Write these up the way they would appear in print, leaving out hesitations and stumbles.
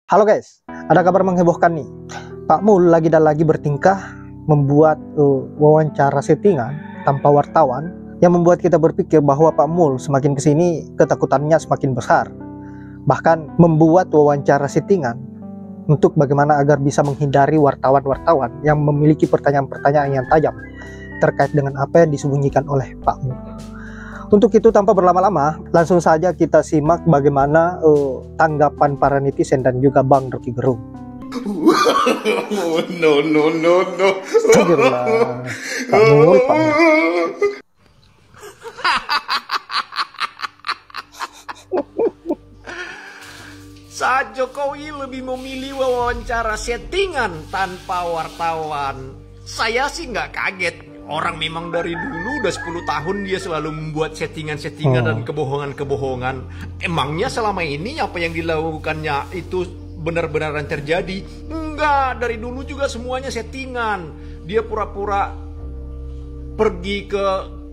Halo guys, ada kabar menghebohkan nih. Pak Mul lagi bertingkah membuat wawancara settingan tanpa wartawan yang membuat kita berpikir bahwa Pak Mul semakin kesini ketakutannya semakin besar. Bahkan membuat wawancara settingan untuk bagaimana agar bisa menghindari wartawan-wartawan yang memiliki pertanyaan-pertanyaan yang tajam terkait dengan apa yang disembunyikan oleh Pak Mul. Untuk itu tanpa berlama-lama, langsung saja kita simak bagaimana tanggapan para netizen dan juga Bang Rocky Gerung. No. Astagfirullah. Pak Mul. Saat Jokowi lebih memilih wawancara settingan tanpa wartawan, saya sih nggak kaget. Orang memang dari dulu udah 10 tahun dia selalu membuat settingan-settingan dan kebohongan-kebohongan. Emangnya selama ini apa yang dilakukannya itu benar-benar terjadi? Enggak, dari dulu juga semuanya settingan. Dia pura-pura pergi ke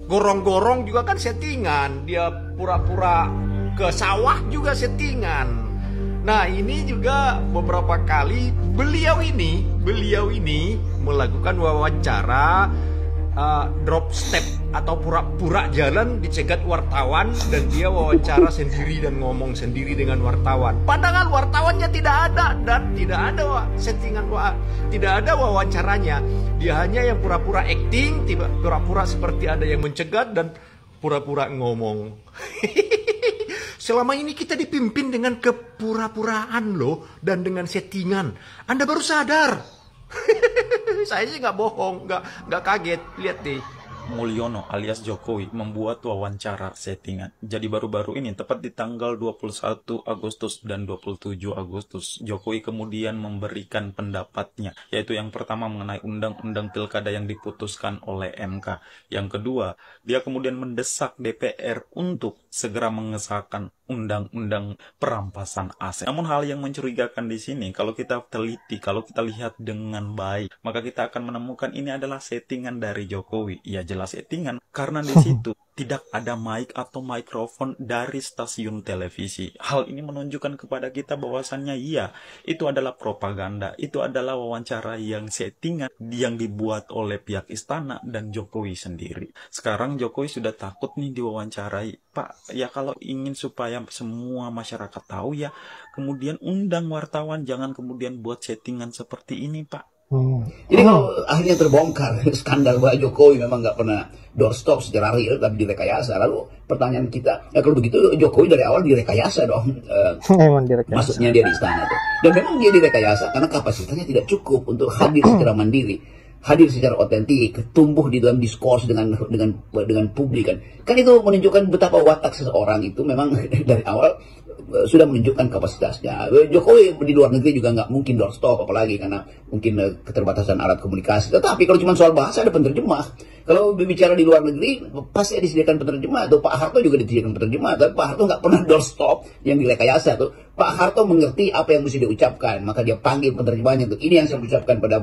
gorong-gorong juga kan settingan. Dia pura-pura ke sawah juga settingan. Nah, ini juga beberapa kali beliau ini melakukan wawancara drop step atau pura-pura jalan dicegat wartawan dan dia wawancara sendiri dan ngomong sendiri dengan wartawan. Padahal wartawannya tidak ada dan tidak ada settingan, tidak ada wawancaranya. Dia hanya yang pura-pura acting, pura-pura seperti ada yang mencegat dan pura-pura ngomong. Selama ini kita dipimpin dengan kepura-puraan loh dan dengan settingan. Anda baru sadar. Saya sih nggak bohong, nggak kaget. Lihat deh. Mulyono alias Jokowi membuat wawancara settingan. Jadi baru-baru ini tepat di tanggal 21 Agustus dan 27 Agustus Jokowi kemudian memberikan pendapatnya, yaitu yang pertama mengenai undang-undang pilkada yang diputuskan oleh MK. Yang kedua, dia kemudian mendesak DPR untuk segera mengesahkan undang-undang perampasan aset. Namun hal yang mencurigakan di sini, kalau kita teliti, kalau kita lihat dengan baik, maka kita akan menemukan ini adalah settingan dari Jokowi. Ya jelas settingan, karena di situ tidak ada mic atau mikrofon dari stasiun televisi. Hal ini menunjukkan kepada kita bahwasannya iya, itu adalah propaganda, itu adalah wawancara yang settingan yang dibuat oleh pihak istana dan Jokowi sendiri. Sekarang Jokowi sudah takut nih diwawancarai. Pak, ya kalau ingin supaya semua masyarakat tahu ya, kemudian undang wartawan, jangan kemudian buat settingan seperti ini, Pak. Jadi kalau akhirnya terbongkar skandal bahwa Jokowi memang nggak pernah doorstop secara real tapi direkayasa, lalu pertanyaan kita, ya kalau begitu Jokowi dari awal direkayasa dong, maksudnya dia di istana tuh. Dan memang dia direkayasa karena kapasitasnya tidak cukup untuk hadir secara mandiri, hadir secara otentik, tumbuh di dalam diskurs dengan publik kan itu menunjukkan betapa watak seseorang itu memang dari awal sudah menunjukkan kapasitasnya. Jokowi di luar negeri juga nggak mungkin doorstop, apalagi karena mungkin keterbatasan alat komunikasi. Tetapi kalau cuma soal bahasa ada penerjemah. Kalau berbicara di luar negeri pasti disediakan penerjemah. Tuh Pak Harto juga disediakan penerjemah. Tapi Pak Harto nggak pernah doorstop yang direkayasa tuh. Pak Harto mengerti apa yang mesti diucapkan, maka dia panggil penerjemahnya tuh. Ini yang saya ucapkan pada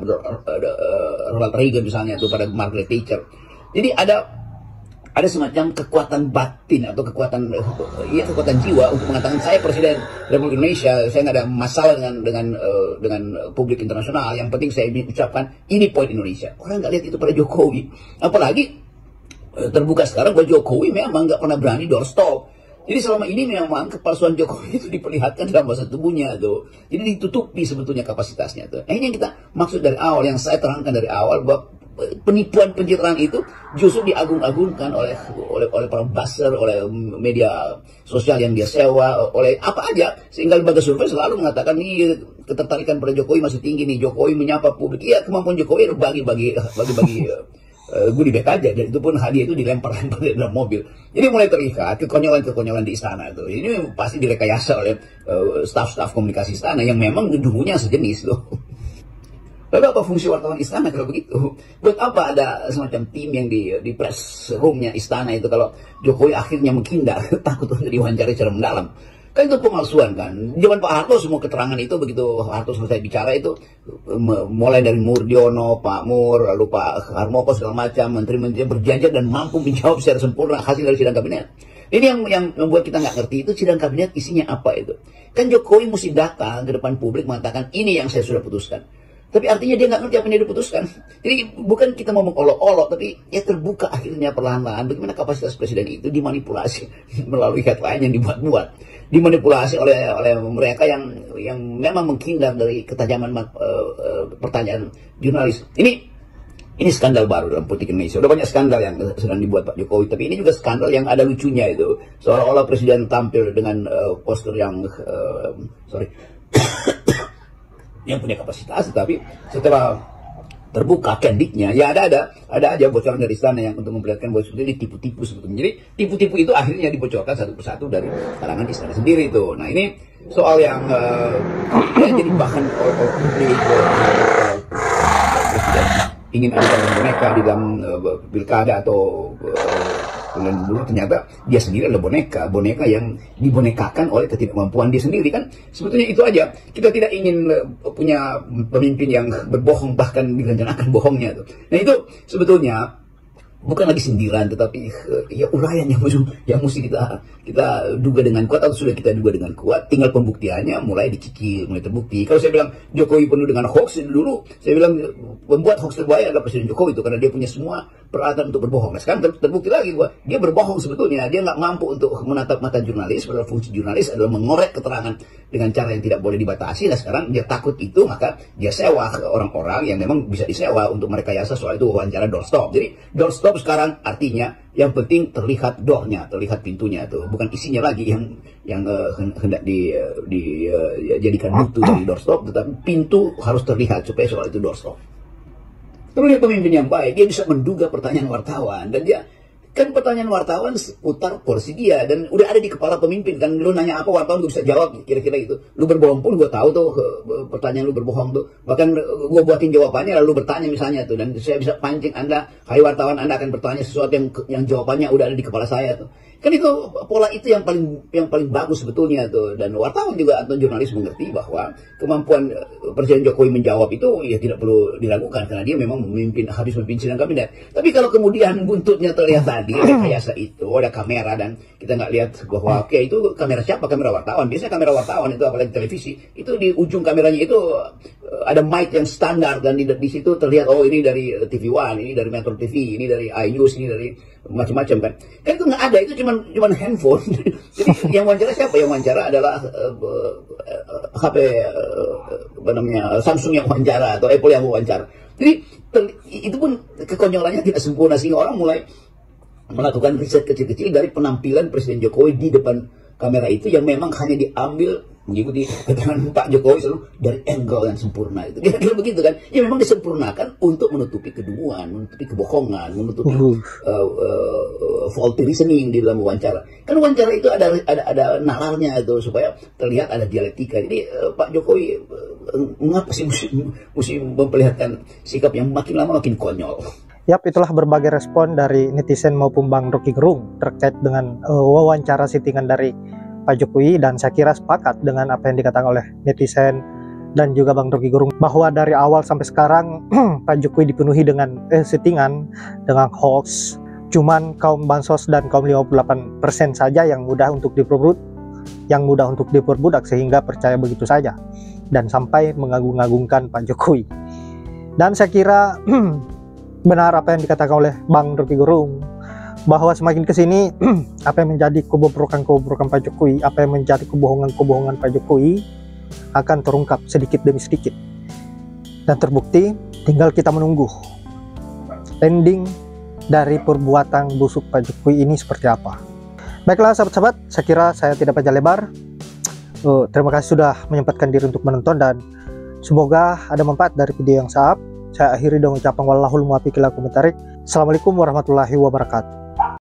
Ronald Reagan misalnya tuh, pada Margaret Thatcher. Jadi ada semacam kekuatan batin atau kekuatan jiwa untuk mengatakan saya Presiden Republik Indonesia, saya nggak ada masalah dengan publik internasional, yang penting saya ucapkan ini poin Indonesia. Orang nggak lihat itu pada Jokowi, apalagi terbuka sekarang bahwa Jokowi memang nggak pernah berani doorstop. Jadi selama ini memang kepalsuan Jokowi itu diperlihatkan dalam bahasa tubuhnya tuh. Jadi ditutupi sebetulnya kapasitasnya tuh. Nah, ini yang kita maksud dari awal, yang saya terangkan dari awal, bahwa penipuan pencitraan itu justru diagung-agungkan oleh para buzzer, oleh media sosial yang dia sewa, oleh apa aja, sehingga lembaga survei selalu mengatakan nih ketertarikan pada Jokowi masih tinggi nih, Jokowi menyapa publik. Iya, kemampuan Jokowi bagi goodie bag aja, dan itu pun hadiah itu dilempar di dalam mobil. Jadi mulai terlihat kekonyolan di istana itu. Ini pasti direkayasa oleh staf-staf komunikasi istana yang memang dulunya sejenis tuh. Lalu apa fungsi wartawan istana kalau begitu? Buat apa ada semacam tim yang di press roomnya istana itu kalau Jokowi akhirnya menghindar, takut untuk diwawancari secara mendalam? Kan itu pemalsuan kan. Zaman Pak Harto semua keterangan itu begitu Harto selesai bicara itu, mulai dari Murdiono, Pak Mur, lalu Pak Harmoko segala macam, menteri-menteri berjanji dan mampu menjawab secara sempurna hasil dari sidang kabinet. Ini yang membuat kita nggak ngerti itu sidang kabinet isinya apa itu. Kan Jokowi mesti datang ke depan publik mengatakan ini yang saya sudah putuskan. Tapi artinya dia nggak ngerti apa yang dia diputuskan. Jadi bukan kita mau mengolok-olok, tapi ya terbuka akhirnya perlahan-lahan bagaimana kapasitas presiden itu dimanipulasi melalui headline yang dibuat-buat, dimanipulasi oleh mereka yang memang menghindar dari ketajaman pertanyaan jurnalis. Ini skandal baru dalam politik Indonesia. Udah banyak skandal yang sedang dibuat Pak Jokowi, tapi ini juga skandal yang ada lucunya itu. Seolah-olah presiden tampil dengan postur yang yang punya kapasitas, tapi setelah terbuka candidnya, ya ada aja bocoran dari istana yang untuk memperlihatkan bahwa sebetulnya ditipu-tipu sebetulnya. Jadi tipu-tipu itu akhirnya dibocorkan satu persatu dari kalangan istana sendiri itu. Nah ini soal yang jadi bahan publik presiden ingin ada boneka di dalam pilkada atau pemilihan gubernur, ternyata dia sendiri adalah boneka yang dibonekakan oleh ketidakmampuan dia sendiri kan. Sebetulnya itu aja. Kita tidak ingin punya pemimpin yang berbohong bahkan direncanakan bohongnya tuh. Nah itu sebetulnya bukan lagi sindiran, tetapi ya uraian yang mesti kita duga dengan kuat atau sudah kita duga dengan kuat. Tinggal pembuktiannya mulai dicicil, mulai terbukti. Kalau saya bilang Jokowi penuh dengan hoax dulu, saya bilang pembuat hoax terbaik adalah Presiden Jokowi itu karena dia punya semua peralatan untuk berbohong. Nah, sekarang terbukti lagi bahwa dia berbohong sebetulnya. Dia nggak mampu untuk menatap mata jurnalis, padahal fungsi jurnalis adalah mengorek keterangan dengan cara yang tidak boleh dibatasi. Nah sekarang dia takut itu, maka dia sewa orang-orang yang memang bisa disewa untuk merekayasa soal itu wawancara doorstop. Jadi doorstop sekarang artinya yang penting terlihat doornya, terlihat pintunya tuh, bukan isinya lagi yang hendak dijadikan mutu dari doorstop, tetapi pintu harus terlihat supaya soal itu doorstop. Terus dia pemimpin yang baik, dia bisa menduga pertanyaan wartawan, dan dia kan pertanyaan wartawan seputar porsi dia, dan udah ada di kepala pemimpin kan. Lu nanya apa wartawan gue bisa jawab kira-kira gitu. Lu berbohong pun gue tahu tuh pertanyaan lu berbohong tuh, bahkan gue buatin jawabannya lalu bertanya misalnya tuh, dan saya bisa pancing Anda, hai wartawan, Anda akan bertanya sesuatu yang jawabannya udah ada di kepala saya tuh. Kan itu pola itu yang paling bagus sebetulnya tuh, dan wartawan juga atau jurnalis mengerti bahwa kemampuan Presiden Jokowi menjawab itu ya tidak perlu diragukan karena dia memang habis memimpin sidang kabinet. Tapi kalau kemudian buntutnya terlihat tadi rekayasa itu ada kamera dan kita nggak lihat bahwa oke itu kamera siapa, kamera wartawan. Biasanya kamera wartawan itu apalagi televisi itu di ujung kameranya itu ada mic yang standar, dan di situ terlihat oh ini dari TV One, ini dari Metro TV, ini dari iNews, ini dari macam-macam kan. Kan itu nggak ada, itu cuman handphone. Jadi yang wawancara siapa? Yang wawancara adalah HP apa namanya Samsung yang wawancara atau Apple yang wawancara. Jadi itu pun kekonyolannya tidak sempurna sehingga orang mulai melakukan riset kecil-kecil dari penampilan Presiden Jokowi di depan kamera itu yang memang hanya diambil mengikuti keterangan Pak Jokowi selalu dari angle yang sempurna itu. Kira-kira begitu kan? Ya memang disempurnakan untuk menutupi kedunguan, menutupi kebohongan, menutupi faulty reasoning di dalam wawancara. Kan wawancara itu ada nalarnya itu supaya terlihat ada dialektika. Jadi Pak Jokowi mengapa sih mesti memperlihatkan sikap yang makin lama makin konyol? Yap, itulah berbagai respon dari netizen maupun Bang Rocky Gerung terkait dengan wawancara settingan dari Pak Jokowi, dan saya kira sepakat dengan apa yang dikatakan oleh netizen dan juga Bang Rocky Gerung bahwa dari awal sampai sekarang Pak Jokowi dipenuhi dengan settingan, dengan hoax. Cuman kaum bansos dan kaum 58% saja yang mudah untuk diperbudak sehingga percaya begitu saja dan sampai mengagung-agungkan Pak Jokowi. Dan saya kira benar apa yang dikatakan oleh Bang Rocky Gerung bahwa semakin kesini apa yang menjadi kebobrokan Pak Jokowi, apa yang menjadi kebohongan Pak Jokowi akan terungkap sedikit demi sedikit dan terbukti. Tinggal kita menunggu ending dari perbuatan busuk Pak Jokowi ini seperti apa. Baiklah sahabat-sahabat, saya kira saya tidak panjang lebar. Terima kasih sudah menyempatkan diri untuk menonton dan semoga ada manfaat dari video yang saya akhiri dengan ucapan wallahul muwaffiq ila aqwamit thoriq. Assalamualaikum warahmatullahi wabarakatuh.